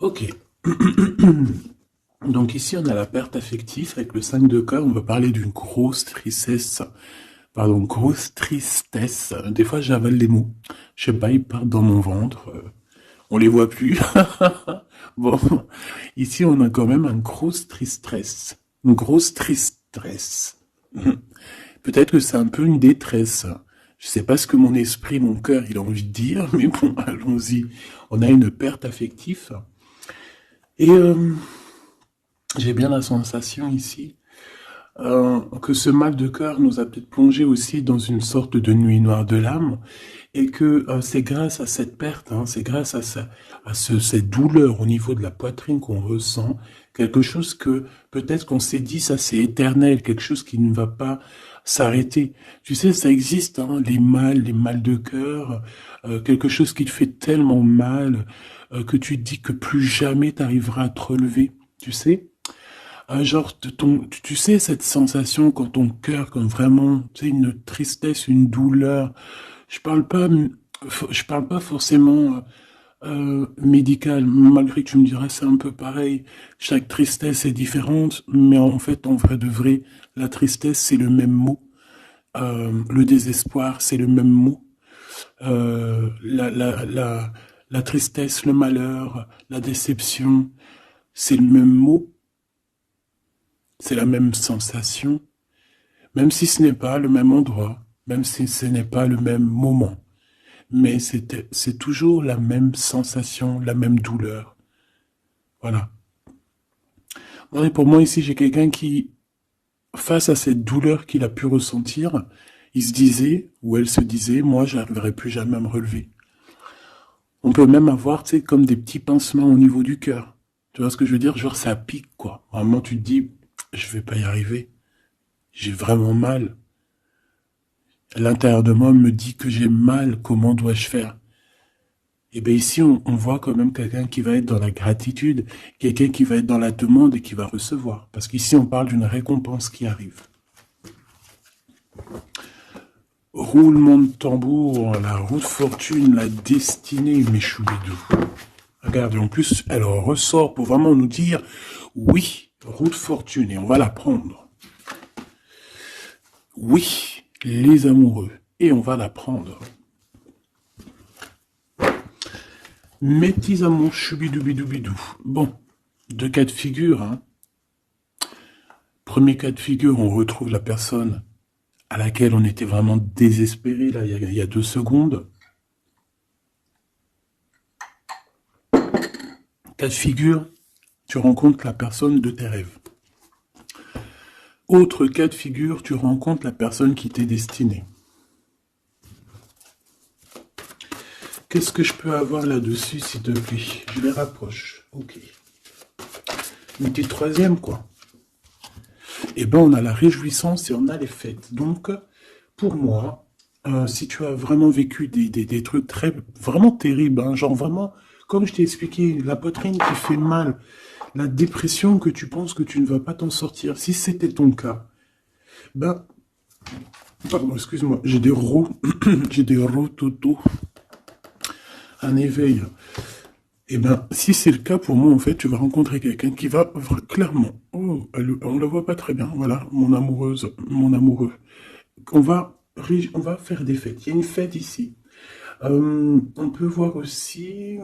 Ok. Donc ici, on a la perte affective avec le 5 de cœur. On va parler d'une grosse tristesse. Pardon, grosse tristesse. Des fois, j'avale les mots. Je sais pas, ils partent dans mon ventre. On les voit plus. Bon, ici, on a quand même une grosse tristesse. Une grosse tristesse. Peut-être que c'est un peu une détresse. Je sais pas ce que mon esprit, mon cœur, il a envie de dire, mais bon, allons-y. On a une perte affective. Et j'ai bien la sensation ici que ce mal de cœur nous a peut-être plongé aussi dans une sorte de nuit noire de l'âme, et que c'est grâce à cette perte, hein, c'est grâce à cette douleur au niveau de la poitrine qu'on ressent, quelque chose que peut-être qu'on s'est dit, ça c'est éternel, quelque chose qui ne va pas s'arrêter. Tu sais, ça existe, hein, les mal de cœur, quelque chose qui te fait tellement mal que tu te dis que plus jamais tu arriveras à te relever, tu sais. Genre, tu sais, cette sensation quand ton cœur, quand vraiment, tu sais, une tristesse, une douleur. Je parle pas, je parle pas forcément médical, malgré que tu me diras c'est un peu pareil. Chaque tristesse est différente, mais en fait, en vrai de vrai, la tristesse, c'est le même mot. Le désespoir, c'est le même mot. La tristesse, le malheur, la déception, c'est le même mot. C'est la même sensation. Même si ce n'est pas le même endroit, même si ce n'est pas le même moment, mais c'est toujours la même sensation, la même douleur. Voilà. Bon, et pour moi ici, j'ai quelqu'un qui, face à cette douleur qu'il a pu ressentir, il se disait, ou elle se disait, moi, j'arriverai plus jamais à me relever. On peut même avoir, tu sais, comme des petits pincements au niveau du cœur. Tu vois ce que je veux dire? Genre, ça pique, quoi. Vraiment, tu te dis, je vais pas y arriver. J'ai vraiment mal. L'intérieur de moi me dit que j'ai mal, comment dois-je faire? Et bien ici, on voit quand même quelqu'un qui va être dans la gratitude, quelqu'un qui va être dans la demande et qui va recevoir. Parce qu'ici, on parle d'une récompense qui arrive. Roulement de tambour, la roue de fortune, la destinée, mes choubidous. Regardez, en plus, elle ressort pour vraiment nous dire, oui, roue de fortune, et on va la prendre. Oui, les amoureux, et on va la prendre. Mes petits amours, choubidoubidou. Bon, deux cas de figure, hein. Premier cas de figure, on retrouve la personne à laquelle on était vraiment désespéré, là, il y a 2 secondes. Cas de figure, tu rencontres la personne de tes rêves. Autre cas de figure, tu rencontres la personne qui t'est destinée. Qu'est-ce que je peux avoir là-dessus, s'il te plaît? Je les rapproche. Ok. Une petite troisième, quoi. Eh ben, on a la réjouissance et on a les fêtes. Donc, pour moi, si tu as vraiment vécu des trucs vraiment terribles, hein, genre vraiment, comme je t'ai expliqué, la poitrine qui fait mal, la dépression que tu penses que tu ne vas pas t'en sortir, si c'était ton cas, ben, pardon, excuse-moi, j'ai des j'ai des rototos, un éveil. Eh ben, si c'est le cas pour moi, en fait, tu vas rencontrer quelqu'un qui va clairement, oh, on la voit pas très bien, voilà, mon amoureuse, mon amoureux. On va, on va faire des fêtes. Il y a une fête ici. On peut voir aussi,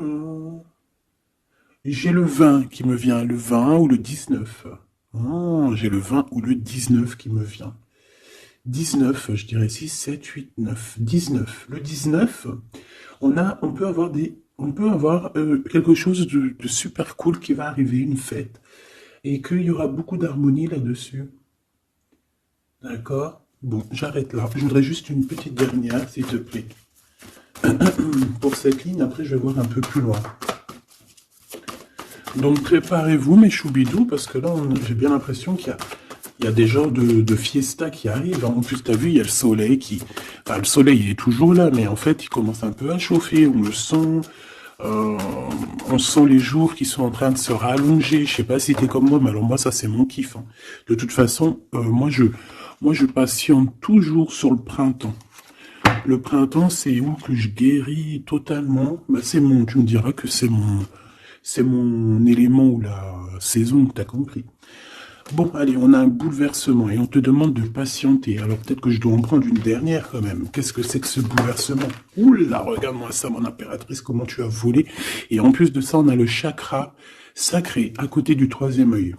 j'ai le 20 qui me vient, le 20 ou le 19. Oh, j'ai le 20 ou le 19 qui me vient. 19, je dirais 6, 7, 8, 9, 19. Le 19, on peut avoir quelque chose de super cool qui va arriver, une fête, et qu'il y aura beaucoup d'harmonie là-dessus. D'accord? Bon, j'arrête là. Je voudrais juste une petite dernière, s'il te plaît. Pour cette ligne, après, je vais voir un peu plus loin. Donc, préparez-vous, mes choubidous, parce que là, j'ai bien l'impression il y a des genres de fiesta qui arrivent. En plus, t'as vu, il y a le soleil qui... Enfin, le soleil, il est toujours là, mais en fait, il commence un peu à chauffer. On le sent. Euh, on sent les jours qui sont en train de se rallonger. Je sais pas si t'es comme moi, mais alors moi, ça, c'est mon kiff, hein. De toute façon, moi, je patiente toujours sur le printemps. Le printemps, c'est où que je guéris totalement. Bah, c'est mon... Tu me diras que C'est mon élément ou la saison, t'as compris. Bon, allez, on a un bouleversement et on te demande de patienter. Alors peut-être que je dois en prendre une dernière quand même. Qu'est-ce que c'est que ce bouleversement? Oula, regarde-moi ça, mon impératrice, comment tu as volé. Et en plus de ça, on a le chakra sacré à côté du troisième œil.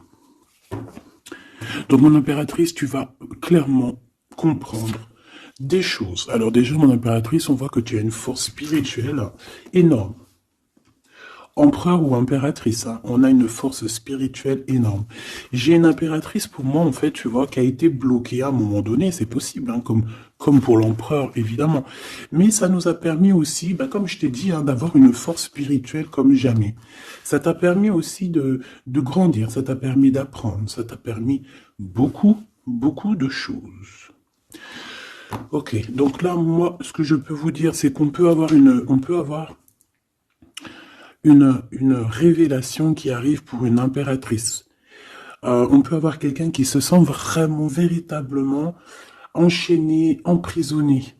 Donc mon impératrice, tu vas clairement comprendre des choses. Alors déjà, mon impératrice, on voit que tu as une force spirituelle énorme. Empereur ou impératrice, hein, on a une force spirituelle énorme. J'ai une impératrice pour moi, en fait, tu vois, qui a été bloquée à un moment donné, c'est possible, hein, comme pour l'empereur, évidemment. Mais ça nous a permis aussi, bah, comme je t'ai dit, hein, d'avoir une force spirituelle comme jamais. Ça t'a permis aussi de grandir, ça t'a permis d'apprendre, ça t'a permis beaucoup, beaucoup de choses. Ok, donc là, moi, ce que je peux vous dire, c'est qu'on peut avoir une révélation qui arrive pour une impératrice. On peut avoir quelqu'un qui se sent vraiment, véritablement enchaîné, emprisonné.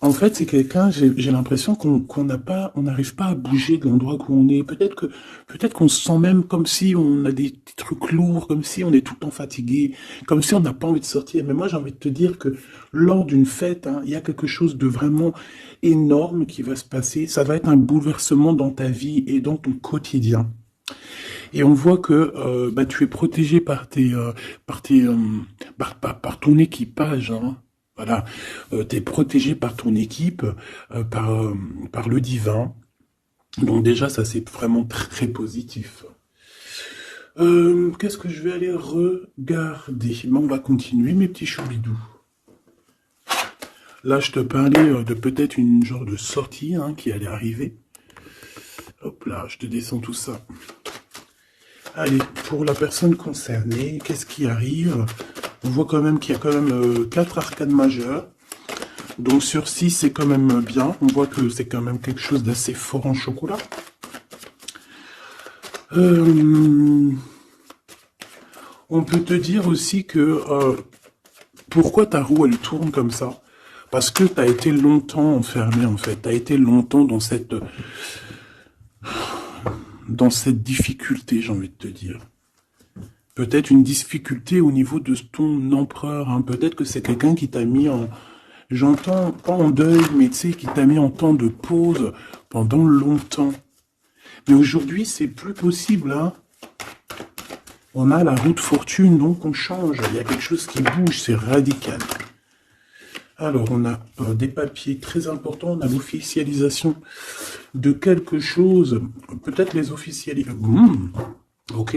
En fait, c'est quelqu'un, j'ai l'impression qu'on n'arrive pas à bouger de l'endroit où on est. Peut-être qu'on se sent même comme si on a des trucs lourds, comme si on est tout le temps fatigué, comme si on n'a pas envie de sortir. Mais moi, j'ai envie de te dire que lors d'une fête, hein, il y a quelque chose de vraiment énorme qui va se passer. Ça va être un bouleversement dans ta vie et dans ton quotidien. Et on voit que bah, tu es protégé par par ton équipage, hein. Voilà, tu es protégé par ton équipe, par le divin. Donc déjà, ça c'est vraiment très positif. Qu'est-ce que je vais aller regarder? Ben, on va continuer, mes petits choubidous. Là, je te parlais de peut-être une genre de sortie hein, qui allait arriver. Hop là, je te descends tout ça. Allez, pour la personne concernée, qu'est-ce qui arrive? On voit quand même qu'il y a quand même 4 arcanes majeures. Donc sur 6, c'est quand même bien. On voit que c'est quand même quelque chose d'assez fort en chocolat. On peut te dire aussi que pourquoi ta roue elle tourne comme ça? Parce que tu as été longtemps enfermé en fait. Tu as été longtemps dans cette difficulté, j'ai envie de te dire. Peut-être une difficulté au niveau de ton empereur. Hein. Peut-être que c'est quelqu'un qui t'a mis en... J'entends pas en deuil, mais tu sais, qui t'a mis en temps de pause pendant longtemps. Mais aujourd'hui, c'est plus possible. Hein. On a la roue de fortune, donc on change. Il y a quelque chose qui bouge, c'est radical. Alors, on a des papiers très importants. On a l'officialisation de quelque chose. Peut-être les officialisations. Ok.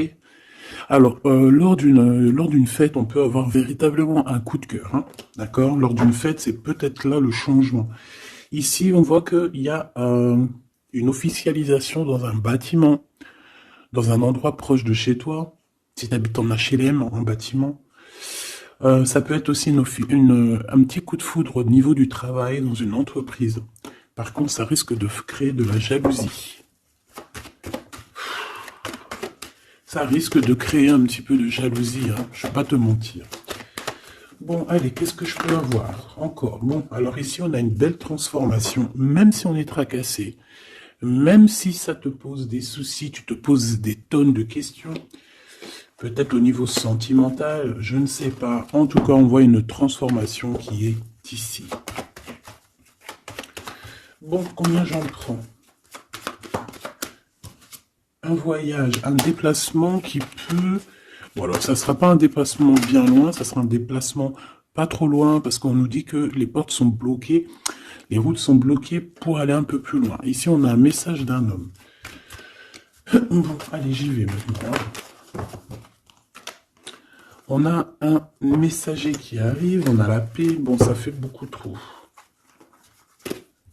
Alors, lors d'une fête, on peut avoir véritablement un coup de cœur, hein, d'accord? Lors d'une fête, c'est peut-être là le changement. Ici, on voit qu'il y a une officialisation dans un bâtiment, dans un endroit proche de chez toi, si tu habites en HLM, en bâtiment. Ça peut être aussi un petit coup de foudre au niveau du travail dans une entreprise. Par contre, ça risque de créer de la jalousie. Ça risque de créer un petit peu de jalousie, hein, je ne vais pas te mentir. Bon, allez, qu'est-ce que je peux avoir encore? Bon, alors ici, on a une belle transformation, même si on est tracassé, même si ça te pose des soucis, tu te poses des tonnes de questions, peut-être au niveau sentimental, je ne sais pas. En tout cas, on voit une transformation qui est ici. Bon, combien j'en prends? Un voyage, un déplacement qui peut... Bon, alors, ça ne sera pas un déplacement bien loin, ça sera un déplacement pas trop loin, parce qu'on nous dit que les portes sont bloquées, les routes sont bloquées pour aller un peu plus loin. Ici, on a un message d'un homme. Bon, allez, j'y vais maintenant. On a un messager qui arrive, on a la paix. Bon, ça fait beaucoup trop.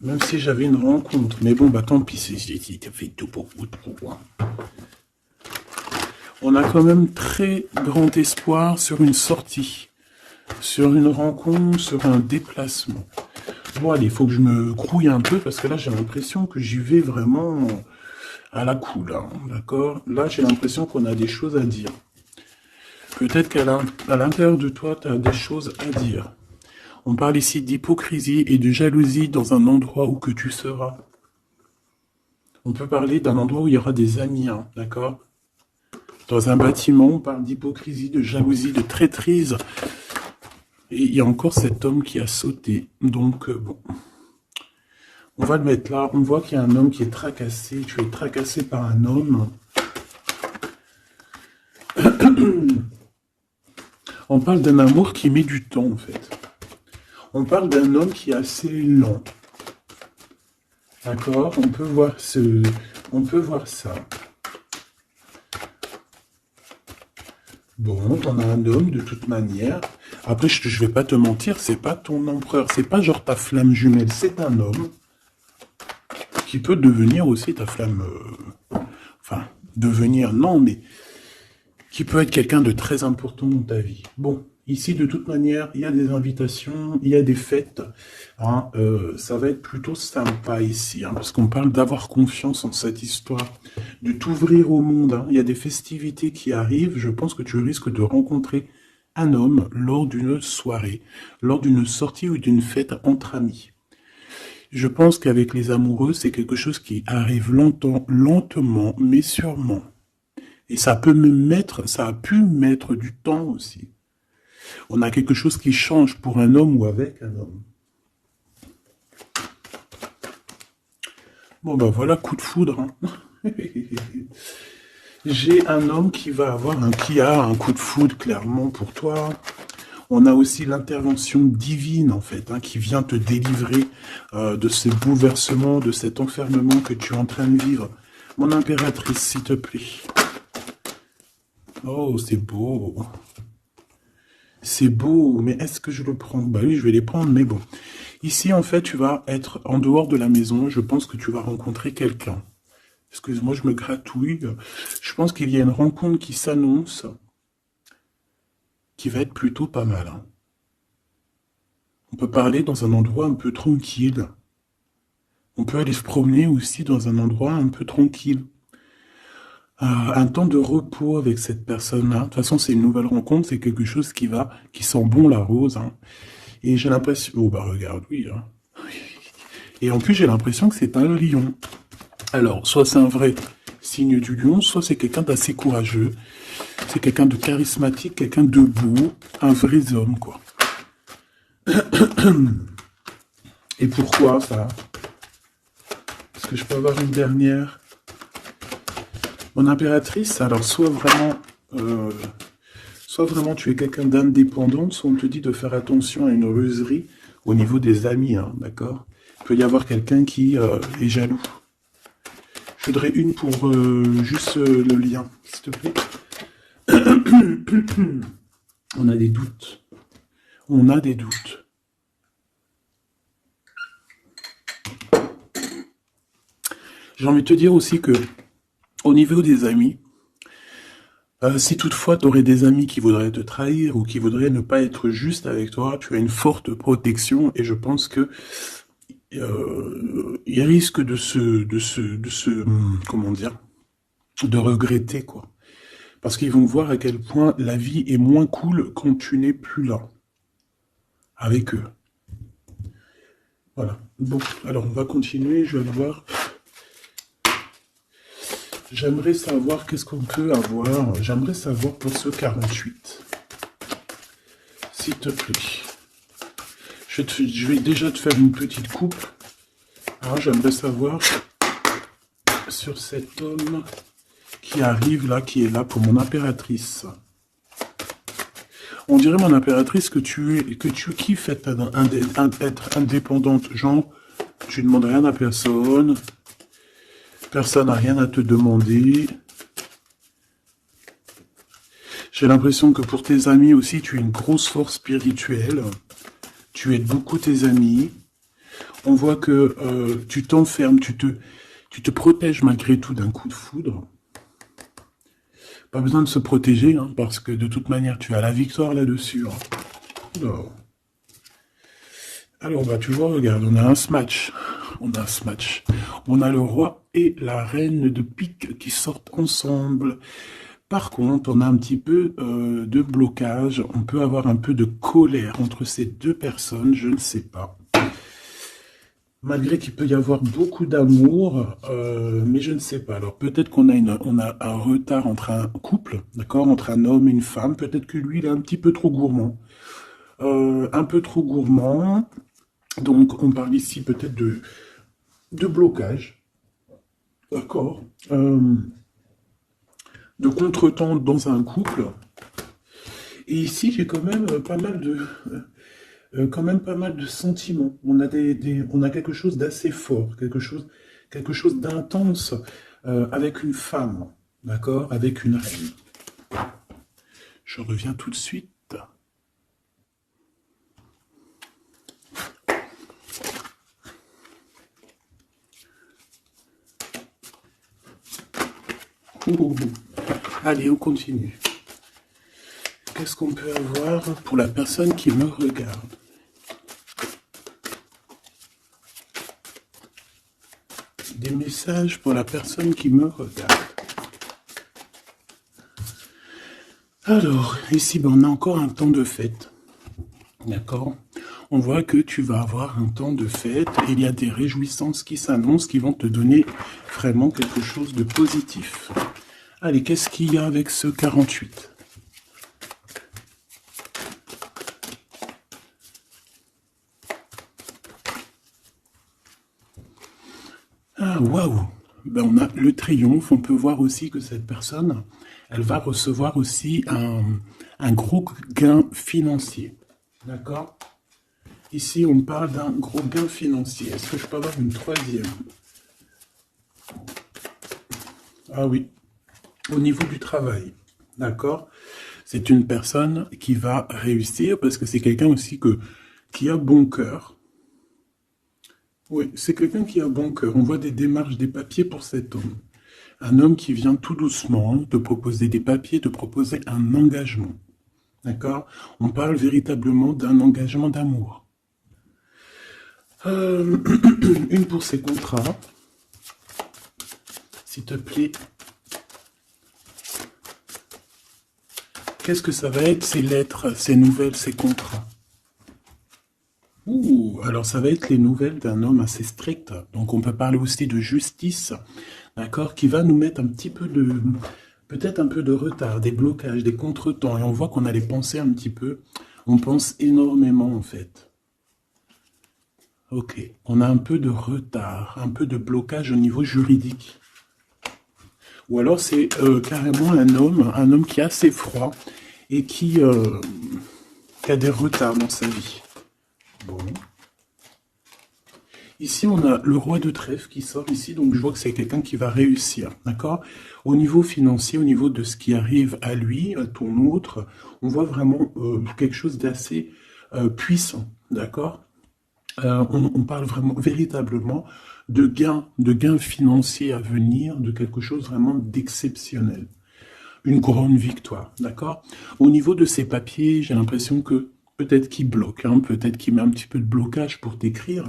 Même si j'avais une rencontre. Mais bon, bah tant pis, ça fait tout beaucoup trop. On a quand même très grand espoir sur une sortie, sur une rencontre, sur un déplacement. Bon, allez, il faut que je me grouille un peu, parce que là, j'ai l'impression que j'y vais vraiment à la cool, hein, d'accord? Là, j'ai l'impression qu'on a des choses à dire. Peut-être qu'à l'intérieur de toi, tu as des choses à dire. On parle ici d'hypocrisie et de jalousie dans un endroit où que tu seras. On peut parler d'un endroit où il y aura des amis, hein, d'accord? Dans un bâtiment, on parle d'hypocrisie, de jalousie, de traîtrise. Et il y a encore cet homme qui a sauté. Donc, bon, on va le mettre là. On voit qu'il y a un homme qui est tracassé. Tu es tracassé par un homme. On parle d'un amour qui met du temps, en fait. On parle d'un homme qui est assez lent. D'accord? On peut voir ça. Bon, on a un homme de toute manière. Après, je vais pas te mentir, c'est pas ton empereur, c'est pas genre ta flamme jumelle, c'est un homme qui peut devenir aussi ta flamme. Enfin, devenir, non, mais qui peut être quelqu'un de très important dans ta vie. Bon, ici, de toute manière, il y a des invitations, il y a des fêtes. Hein, ça va être plutôt sympa ici, hein, parce qu'on parle d'avoir confiance en cette histoire, de t'ouvrir au monde. Hein. Il y a des festivités qui arrivent. Je pense que tu risques de rencontrer un homme lors d'une soirée, lors d'une sortie ou d'une fête entre amis. Je pense qu'avec les amoureux, c'est quelque chose qui arrive lentement, mais sûrement. Et ça a pu mettre du temps aussi. On a quelque chose qui change pour un homme ou avec un homme. Bon ben voilà, coup de foudre. Hein. J'ai un homme qui a un coup de foudre clairement pour toi. On a aussi l'intervention divine en fait, hein, qui vient te délivrer de ces bouleversements, de cet enfermement que tu es en train de vivre. Mon impératrice, s'il te plaît. Oh, c'est beau. C'est beau, mais est-ce que je le prends? Bah oui, je vais les prendre, mais bon. Ici, en fait, tu vas être en dehors de la maison. Je pense que tu vas rencontrer quelqu'un. Excuse-moi, je me gratouille. Je pense qu'il y a une rencontre qui s'annonce, qui va être plutôt pas mal. Hein. On peut parler dans un endroit un peu tranquille. On peut aller se promener aussi dans un endroit un peu tranquille. Un temps de repos avec cette personne-là. De toute façon, c'est une nouvelle rencontre, c'est quelque chose qui sent bon la rose. Hein. Et j'ai l'impression... Oh, bah regarde, oui. Hein. Et en plus, j'ai l'impression que c'est un lion. Alors, soit c'est un vrai signe du lion, soit c'est quelqu'un d'assez courageux. C'est quelqu'un de charismatique, quelqu'un de beau, un vrai homme, quoi. Et pourquoi ça? Est-ce que je peux avoir une dernière? Mon impératrice, alors soit vraiment tu es quelqu'un d'indépendant, soit on te dit de faire attention à une ruserie au niveau des amis, hein, d'accord? Il peut y avoir quelqu'un qui est jaloux. Je voudrais une pour juste le lien, s'il te plaît. On a des doutes. On a des doutes. J'ai envie de te dire aussi que au niveau des amis, si toutefois tu aurais des amis qui voudraient te trahir ou qui voudraient ne pas être juste avec toi, tu as une forte protection et je pense que ils risquent comment dire, de regretter quoi, parce qu'ils vont voir à quel point la vie est moins cool quand tu n'es plus là avec eux. Voilà. Bon, alors on va continuer. Je vais aller voir. J'aimerais savoir qu'est-ce qu'on peut avoir. J'aimerais savoir pour ce 48. S'il te plaît. Je vais déjà te faire une petite coupe. Alors, j'aimerais savoir sur cet homme qui arrive là, qui est là pour mon impératrice. On dirait, mon impératrice, que tu kiffes être indépendante. Genre, tu ne demandes rien à personne. Personne n'a rien à te demander. J'ai l'impression que pour tes amis aussi, tu as une grosse force spirituelle. Tu aides beaucoup tes amis. On voit que tu t'enfermes, tu te protèges malgré tout d'un coup de foudre. Pas besoin de se protéger, hein, parce que de toute manière, tu as la victoire là-dessus. Hein. Non. Alors, bah, tu vois, regarde, on a un smash. On a un smash. On a le roi et la reine de pique qui sortent ensemble. Par contre, on a un petit peu de blocage. On peut avoir un peu de colère entre ces deux personnes, je ne sais pas. Malgré qu'il peut y avoir beaucoup d'amour, mais je ne sais pas. Alors peut-être qu'on a un retard entre un couple, d'accord, entre un homme et une femme. Peut-être que lui, il est un petit peu trop gourmand. Un peu trop gourmand. Donc on parle ici peut-être de blocage, d'accord, de contretemps dans un couple. Et ici, j'ai quand même quand même pas mal de sentiments. On a on a quelque chose d'assez fort, quelque chose d'intense avec une femme, d'accord, avec une reine. Je reviens tout de suite. Ouh. Allez, on continue. Qu'est-ce qu'on peut avoir pour la personne qui me regarde? Des messages pour la personne qui me regarde. Alors, ici, ben, on a encore un temps de fête. D'accord? On voit que tu vas avoir un temps de fête et il y a des réjouissances qui s'annoncent qui vont te donner vraiment quelque chose de positif. Allez, qu'est-ce qu'il y a avec ce 48? Ah, waouh! Ben, on a le triomphe. On peut voir aussi que cette personne, elle va recevoir aussi un gros gain financier. D'accord? Ici, on parle d'un gros gain financier. Est-ce que je peux avoir une troisième? Ah oui, au niveau du travail. D'accord? C'est une personne qui va réussir parce que c'est quelqu'un aussi qui a bon cœur. Oui, c'est quelqu'un qui a bon cœur. On voit des démarches, des papiers pour cet homme. Un homme qui vient tout doucement te proposer des papiers, te proposer un engagement. D'accord? On parle véritablement d'un engagement d'amour. Une pour ses contrats. S'il te plaît. Qu'est-ce que ça va être, ces lettres, ces nouvelles, ces contrats? Ouh, alors ça va être les nouvelles d'un homme assez strict. Donc on peut parler aussi de justice, d'accord, qui va nous mettre un petit peu peut-être un peu de retard, des blocages, des contretemps. Et on voit qu'on a les pensées un petit peu. On pense énormément en fait. Ok, on a un peu de retard, un peu de blocage au niveau juridique. Ou alors c'est carrément un homme qui est assez froid et qui a des retards dans sa vie. Bon. Ici, on a le roi de trèfle qui sort ici, donc je vois que c'est quelqu'un qui va réussir, d'accord? Au niveau financier, au niveau de ce qui arrive à lui, à ton autre, on voit vraiment quelque chose d'assez puissant, d'accord? On parle vraiment, véritablement de gains financiers à venir, de quelque chose vraiment d'exceptionnel. Une grande victoire, d'accord? Au niveau de ces papiers, j'ai l'impression que peut-être qu'il bloque, hein, peut-être qu'il met un petit peu de blocage pour t'écrire,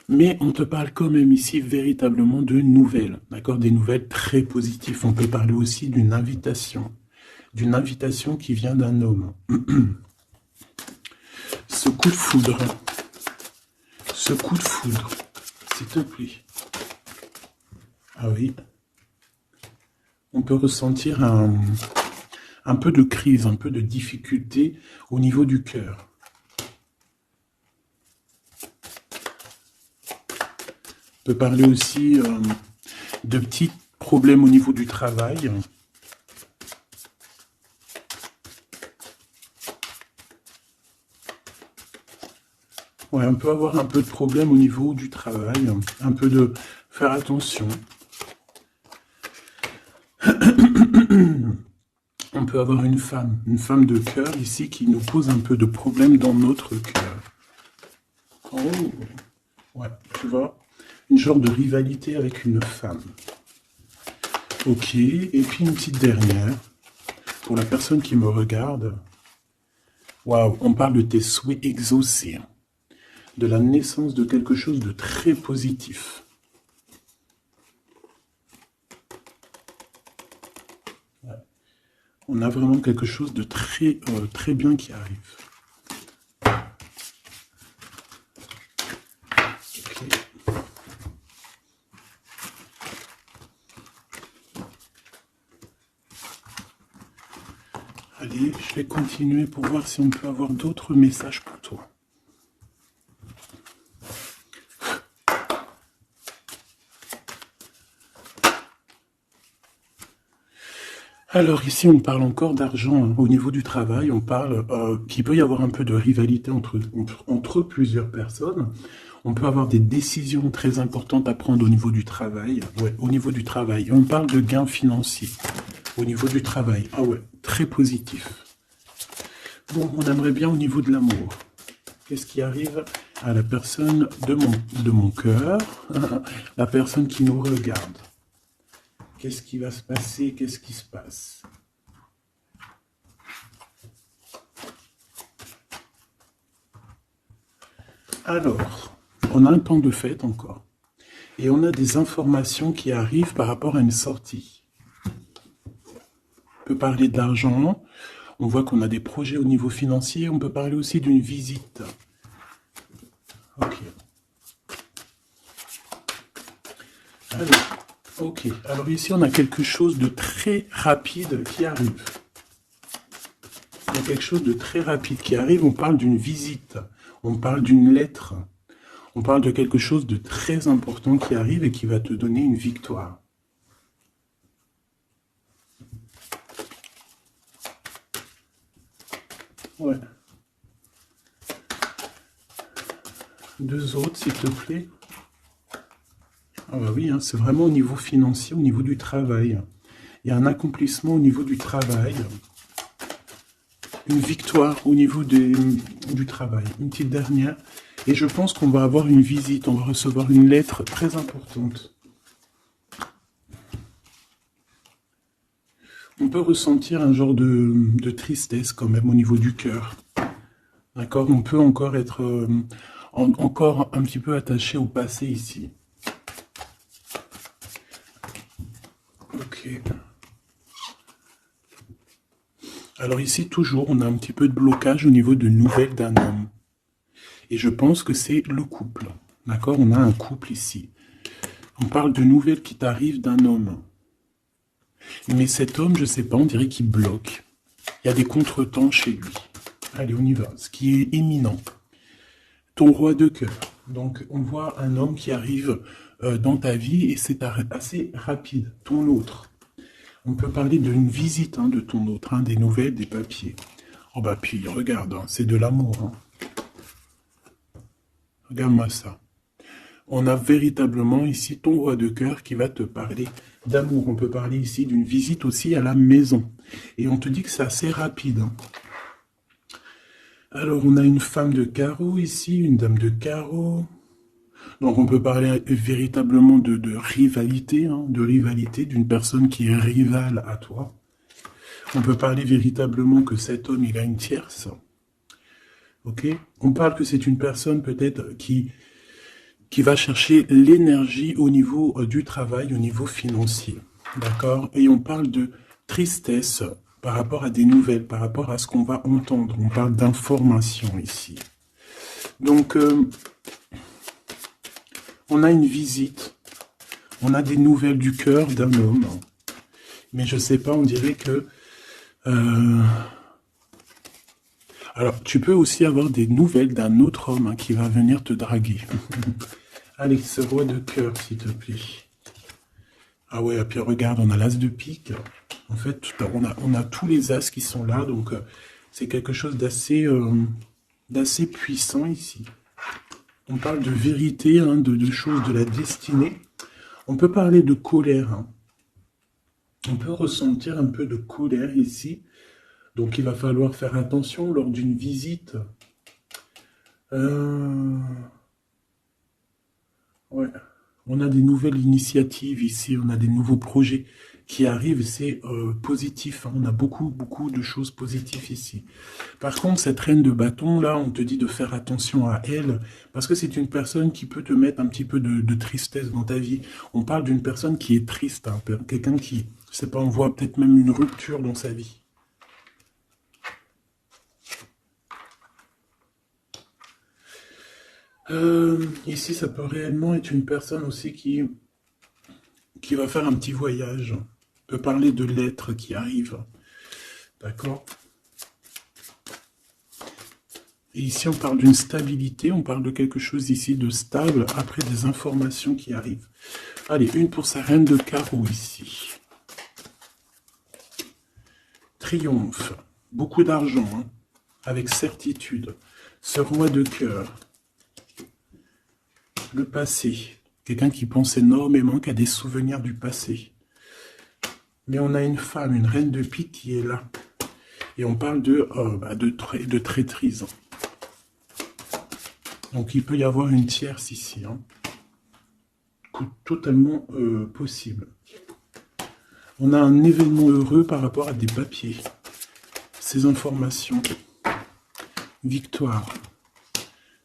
mais on te parle quand même ici véritablement de nouvelles, d'accord? Des nouvelles très positives. On peut parler aussi d'une invitation qui vient d'un homme. Ce coup de foudre, s'il te plaît. Ah oui. On peut ressentir un peu de crise, un peu de difficulté au niveau du cœur. On peut parler aussi de petits problèmes au niveau du travail. Ouais, on peut avoir un peu de problème au niveau du travail, un peu de faire attention. On peut avoir une femme de cœur ici qui nous pose un peu de problème dans notre cœur. Oh, ouais, tu vois, une genre de rivalité avec une femme. Ok, et puis une petite dernière, pour la personne qui me regarde. Waouh, on parle de tes souhaits exaucés, de la naissance de quelque chose de très positif. Ouais. On a vraiment quelque chose de très bien qui arrive. Okay. Allez, je vais continuer pour voir si on peut avoir d'autres messages pour toi. Alors ici, on parle encore d'argent, hein. Au niveau du travail, on parle qu'il peut y avoir un peu de rivalité entre plusieurs personnes. On peut avoir des décisions très importantes à prendre au niveau du travail. Ouais, au niveau du travail. On parle de gains financiers au niveau du travail. Ah ouais, très positif. Bon, on aimerait bien au niveau de l'amour. Qu'est-ce qui arrive à la personne de mon cœur, la personne qui nous regarde? Qu'est-ce qui va se passer? Qu'est-ce qui se passe? Alors, on a un temps de fête encore. Et on a des informations qui arrivent par rapport à une sortie. On peut parler de l'argent. On voit qu'on a des projets au niveau financier. On peut parler aussi d'une visite. Ok. Alors ici, on a quelque chose de très rapide qui arrive. Il y a quelque chose de très rapide qui arrive. On parle d'une visite. On parle d'une lettre. On parle de quelque chose de très important qui arrive et qui va te donner une victoire. Ouais. Deux autres, s'il te plaît. Ah bah oui, hein, c'est vraiment au niveau financier, au niveau du travail. Il y a un accomplissement au niveau du travail. Une victoire au niveau du travail. Une petite dernière. Et je pense qu'on va avoir une visite. On va recevoir une lettre très importante. On peut ressentir un genre de tristesse quand même au niveau du cœur. D'accord? On peut encore être encore un petit peu attaché au passé ici. Ok. Alors ici, toujours, on a un petit peu de blocage au niveau de nouvelles d'un homme. Et je pense que c'est le couple. D'accord? On a un couple ici. On parle de nouvelles qui t'arrivent d'un homme. Mais cet homme, je sais pas, on dirait qu'il bloque. Il y a des contretemps chez lui. Allez, on y va. Ce qui est imminent. Ton roi de cœur. Donc, on voit un homme qui arrive dans ta vie et c'est assez rapide. Ton autre. On peut parler d'une visite de ton autre, des nouvelles, des papiers. Oh bah puis, regarde, c'est de l'amour. Regarde-moi ça. On a véritablement ici ton roi de cœur qui va te parler d'amour. On peut parler ici d'une visite aussi à la maison. Et on te dit que c'est assez rapide. Alors, on a une femme de carreau ici, une dame de carreau. Donc, on peut parler véritablement de rivalité, d'une personne qui est rivale à toi. On peut parler véritablement que cet homme, il a une tierce. Ok? On parle que c'est une personne peut-être qui va chercher l'énergie au niveau du travail, au niveau financier. D'accord? Et on parle de tristesse par rapport à des nouvelles, par rapport à ce qu'on va entendre. On parle d'information ici. Donc, on a une visite. On a des nouvelles du cœur d'un homme. Mais je sais pas, on dirait que... Alors, tu peux aussi avoir des nouvelles d'un autre homme qui va venir te draguer. Allez, ce roi de cœur, s'il te plaît. Ah ouais, et puis regarde, on a l'as de pique. En fait, on a tous les as qui sont là, donc c'est quelque chose d'assez puissant ici. On parle de vérité, de choses de la destinée. On peut parler de colère. On peut ressentir un peu de colère ici. Donc il va falloir faire attention lors d'une visite. Ouais. On a des nouvelles initiatives ici, on a des nouveaux projets qui arrivent, c'est positif. On a beaucoup de choses positives ici. Par contre, cette reine de bâton, là, on te dit de faire attention à elle, parce que c'est une personne qui peut te mettre un petit peu de tristesse dans ta vie. On parle d'une personne qui est triste, quelqu'un qui, je sais pas, on voit peut-être même une rupture dans sa vie. Ici, ça peut réellement être une personne aussi qui va faire un petit voyage. On peut parler de lettres qui arrivent. D'accord? Et ici, on parle d'une stabilité, on parle de quelque chose ici de stable, après des informations qui arrivent. Allez, une pour sa reine de carreau ici. Triomphe, beaucoup d'argent, hein, avec certitude. Ce roi de cœur. Le passé, quelqu'un qui pense énormément, qui a des souvenirs du passé. Mais on a une femme, une reine de pique qui est là. Et on parle de traîtrise. Donc il peut y avoir une tierce ici. Hein. Totalement possible. On a un événement heureux par rapport à des papiers. Ces informations. Victoire.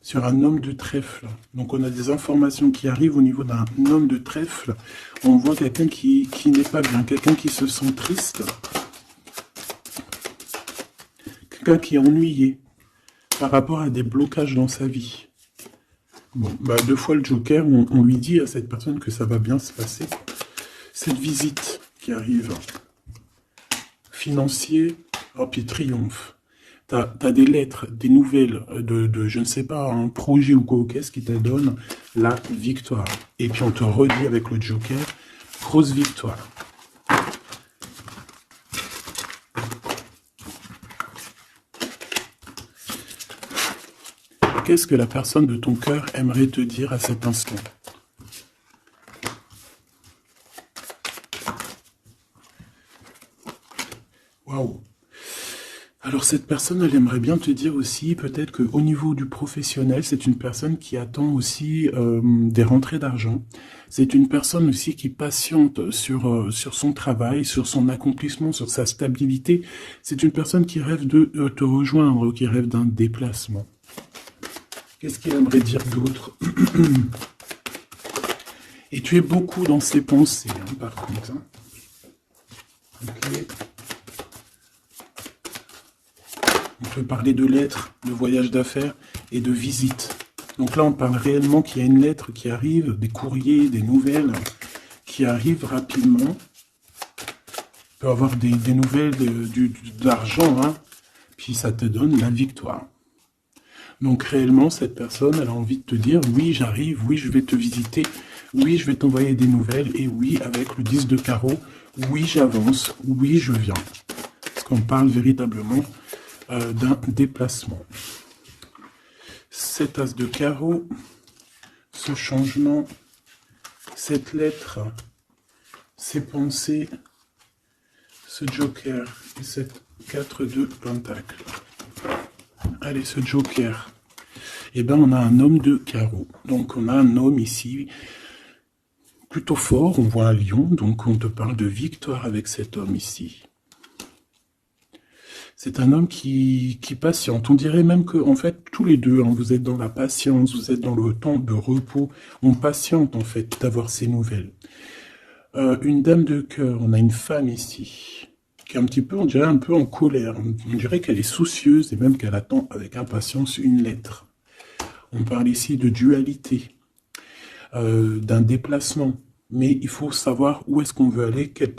Sur un homme de trèfle. Donc on a des informations qui arrivent au niveau d'un homme de trèfle. On voit quelqu'un qui n'est pas bien, quelqu'un qui se sent triste. Quelqu'un qui est ennuyé par rapport à des blocages dans sa vie. Bon, bah, 2 fois le Joker, on lui dit à cette personne que ça va bien se passer. Cette visite qui arrive. Financier, oh puis triomphe. T'as des lettres, des nouvelles de je ne sais pas, un projet ou quoi qu'est-ce qui te donne la victoire. Et puis on te redit avec le Joker, grosse victoire. Qu'est-ce que la personne de ton cœur aimerait te dire à cet instant? Waouh! Alors cette personne, elle aimerait bien te dire aussi, peut-être qu'au niveau du professionnel, c'est une personne qui attend aussi des rentrées d'argent. C'est une personne aussi qui patiente sur son travail, sur son accomplissement, sur sa stabilité. C'est une personne qui rêve de te rejoindre, qui rêve d'un déplacement. Qu'est-ce qu'il aimerait dire d'autre? Et tu es beaucoup dans ses pensées, hein, par contre. Hein. Okay. On peut parler de lettres, de voyage d'affaires et de visites. Donc là, on parle réellement qu'il y a une lettre qui arrive, des courriers, des nouvelles qui arrivent rapidement. On peut avoir des nouvelles de l'argent, hein, puis ça te donne la victoire. Donc réellement, cette personne, elle a envie de te dire, oui, j'arrive, oui, je vais te visiter, oui, je vais t'envoyer des nouvelles, et oui, avec le 10 de carreau, oui, j'avance, oui, je viens. Parce qu'on parle véritablement d'un déplacement. Cet as de carreau, ce changement, cette lettre, ces pensées, ce joker et cette 4 de pentacle. Allez, ce joker. Eh bien, on a un homme de carreau. Donc, on a un homme ici plutôt fort. On voit un lion. Donc, on te parle de victoire avec cet homme ici. C'est un homme qui patiente. On dirait même que, en fait, tous les deux, hein, vous êtes dans la patience, vous êtes dans le temps de repos. On patiente, en fait, d'avoir ces nouvelles. Une dame de cœur. On a une femme ici. Qui est un petit peu, on dirait un peu en colère. On dirait qu'elle est soucieuse et même qu'elle attend avec impatience une lettre. On parle ici de dualité, d'un déplacement. Mais il faut savoir où est-ce qu'on veut aller, quelle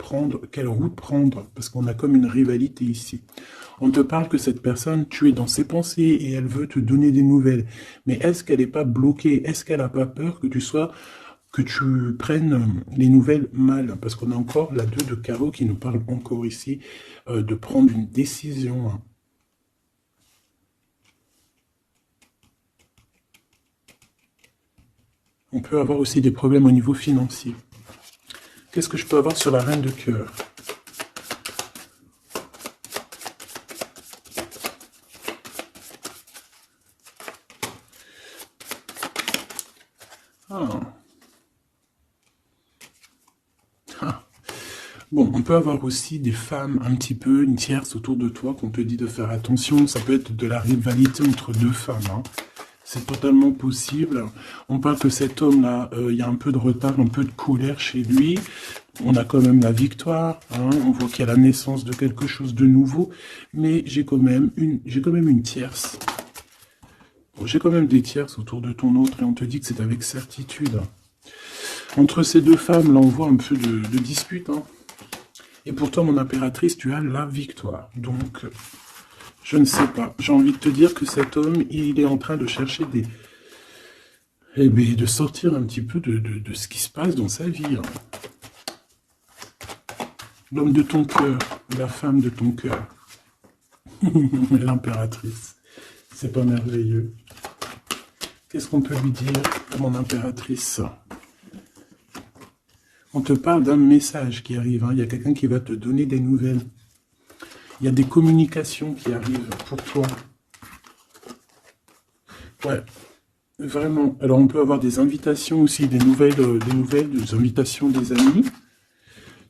route prendre, parce qu'on a comme une rivalité ici. On te parle que cette personne, tu es dans ses pensées et elle veut te donner des nouvelles. Mais est-ce qu'elle n'est pas bloquée? Est-ce qu'elle n'a pas peur que tu prennes les nouvelles mal? Parce qu'on a encore la 2 de carreau qui nous parle encore ici de prendre une décision. Hein. On peut avoir aussi des problèmes au niveau financier. Qu'est-ce que je peux avoir sur la reine de cœur? Bon, on peut avoir aussi des femmes un petit peu, une tierce autour de toi qu'on te dit de faire attention. Ça peut être de la rivalité entre 2 femmes. Hein. C'est totalement possible. On parle que cet homme-là, il y a un peu de retard, un peu de colère chez lui. On a quand même la victoire. Hein. On voit qu'il y a la naissance de quelque chose de nouveau. Mais j'ai quand même une tierce. Bon, j'ai quand même des tierces autour de ton autre et on te dit que c'est avec certitude. Entre ces 2 femmes, là, on voit un peu de dispute. Hein. Et pourtant, mon impératrice, tu as la victoire. Donc, Je ne sais pas. J'ai envie de te dire que cet homme, il est en train de chercher des... Eh bien, de sortir un petit peu de ce qui se passe dans sa vie. Hein. L'homme de ton cœur, la femme de ton cœur. L'impératrice. C'est pas merveilleux. Qu'est-ce qu'on peut lui dire, mon impératrice? On te parle d'un message qui arrive. Hein. Il y a quelqu'un qui va te donner des nouvelles. Il y a des communications qui arrivent pour toi. Ouais, vraiment. Alors, on peut avoir des invitations aussi, des nouvelles, des invitations des amis.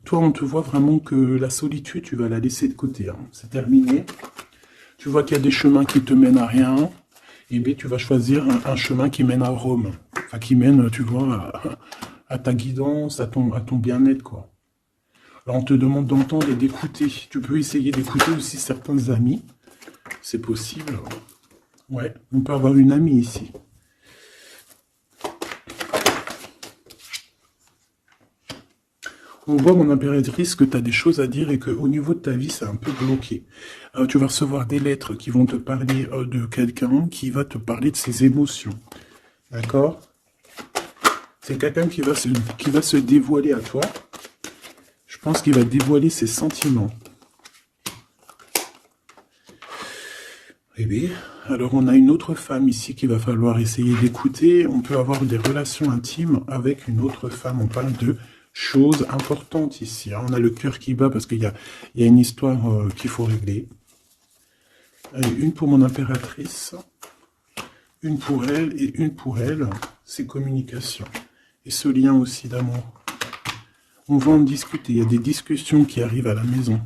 Toi, on te voit vraiment que la solitude, tu vas la laisser de côté. Hein. C'est terminé. Tu vois qu'il y a des chemins qui te mènent à rien. Et bien, tu vas choisir un chemin qui mène à Rome. Enfin, qui mène, tu vois, à ta guidance, à ton bien-être, quoi. Alors, on te demande d'entendre et d'écouter. Tu peux essayer d'écouter aussi certains amis. C'est possible. Ouais, on peut avoir une amie ici. On voit, mon impératrice, que tu as des choses à dire et qu'au niveau de ta vie, c'est un peu bloqué. Tu vas recevoir des lettres qui vont te parler de quelqu'un qui va te parler de ses émotions. D'accord? C'est quelqu'un qui va se dévoiler à toi. Je pense qu'il va dévoiler ses sentiments. Eh bien, alors on a une autre femme ici qu'il va falloir essayer d'écouter. On peut avoir des relations intimes avec une autre femme. On parle de choses importantes ici. On a le cœur qui bat parce qu'il y a une histoire qu'il faut régler. Allez, une pour mon impératrice, une pour elle et une pour elle, c'est communication. Et ce lien aussi d'amour. On va en discuter, il y a des discussions qui arrivent à la maison.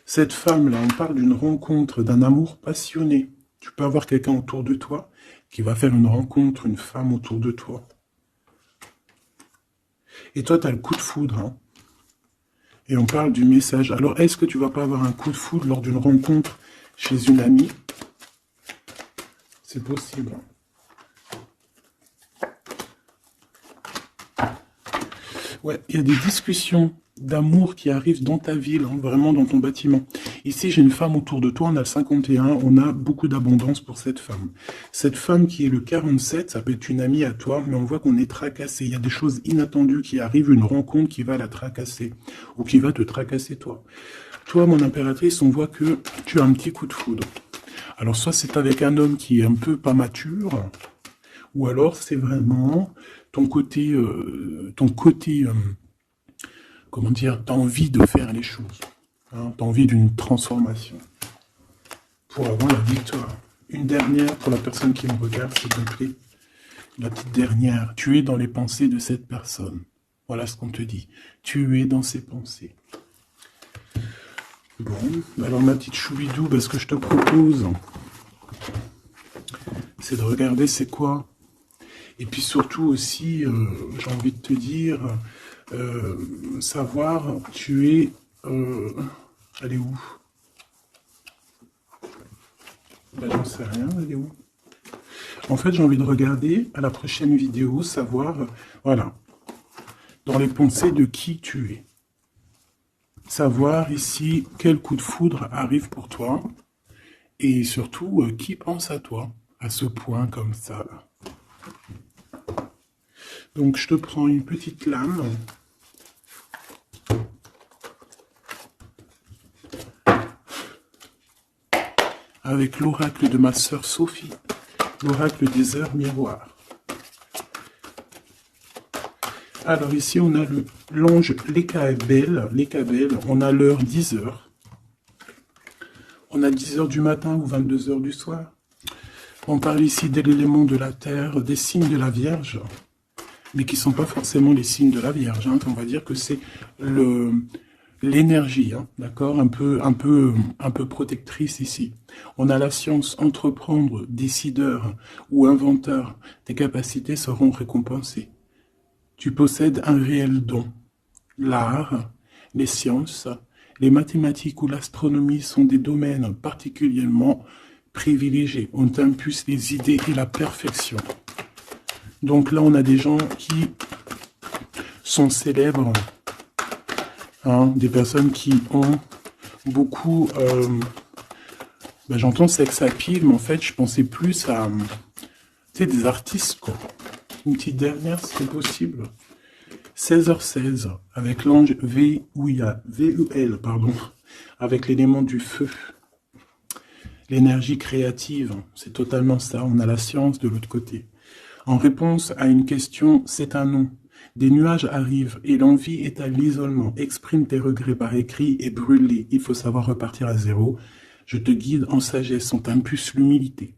Cette femme-là, on parle d'une rencontre, d'un amour passionné. Tu peux avoir quelqu'un autour de toi qui va faire une rencontre, une femme autour de toi. Et toi, tu as le coup de foudre. Hein. Et on parle du message. Alors, est-ce que tu vas pas avoir un coup de foudre lors d'une rencontre chez une amie? C'est possible. Ouais, il y a des discussions d'amour qui arrivent dans ta ville, hein, vraiment dans ton bâtiment. Ici, j'ai une femme autour de toi, on a le 51, on a beaucoup d'abondance pour cette femme. Cette femme qui est le 47, ça peut être une amie à toi, mais on voit qu'on est tracassé. Il y a des choses inattendues qui arrivent, une rencontre qui va la tracasser, ou qui va te tracasser toi. Toi, mon impératrice, on voit que tu as un petit coup de foudre. Alors, soit c'est avec un homme qui est un peu pas mature, ou alors c'est vraiment ton côté, comment dire, t'as envie de faire les choses. Hein, t'as envie d'une transformation pour avoir la victoire. Une dernière pour la personne qui me regarde, s'il te plaît. La petite dernière. Tu es dans les pensées de cette personne. Voilà ce qu'on te dit. Tu es dans ses pensées. Bon, alors ma petite choubidou, ce que je te propose, c'est de regarder c'est quoi. Et puis surtout aussi, j'ai envie de te dire, savoir, tu es... elle est où? J'en sais rien, elle est où? En fait, j'ai envie de regarder à la prochaine vidéo, savoir, voilà, dans les pensées de qui tu es. Savoir ici quel coup de foudre arrive pour toi. Et surtout, qui pense à toi, à ce point comme ça, là. Donc, je te prends une petite lame. Avec l'oracle de ma sœur Sophie, l'oracle des heures miroirs. Alors ici, on a l'ange Lekabel, on a l'heure 10 heures. On a 10 heures du matin ou 22 heures du soir. On parle ici de l'élément de la terre, des signes de la Vierge, mais qui ne sont pas forcément les signes de la Vierge. Hein. On va dire que c'est l'énergie, hein, d'accord, un peu protectrice ici. On a la science, entreprendre, décideur ou inventeur. Tes capacités seront récompensées. Tu possèdes un réel don. L'art, les sciences, les mathématiques ou l'astronomie sont des domaines particulièrement privilégiés. On t'impulse les idées et la perfection. Donc là, on a des gens qui sont célèbres, hein, des personnes qui ont beaucoup Ben, j'entends sex appeal, mais en fait, je pensais plus à, tu sais, des artistes, quoi. Une petite dernière, si c'est possible. 16h16, avec l'ange VUL, pardon, avec l'élément du feu. L'énergie créative, c'est totalement ça. On a la science de l'autre côté. En réponse à une question, c'est un non. Des nuages arrivent et l'envie est à l'isolement. Exprime tes regrets par écrit et brûle-les. Il faut savoir repartir à zéro. Je te guide en sagesse, on t'impulse l'humilité.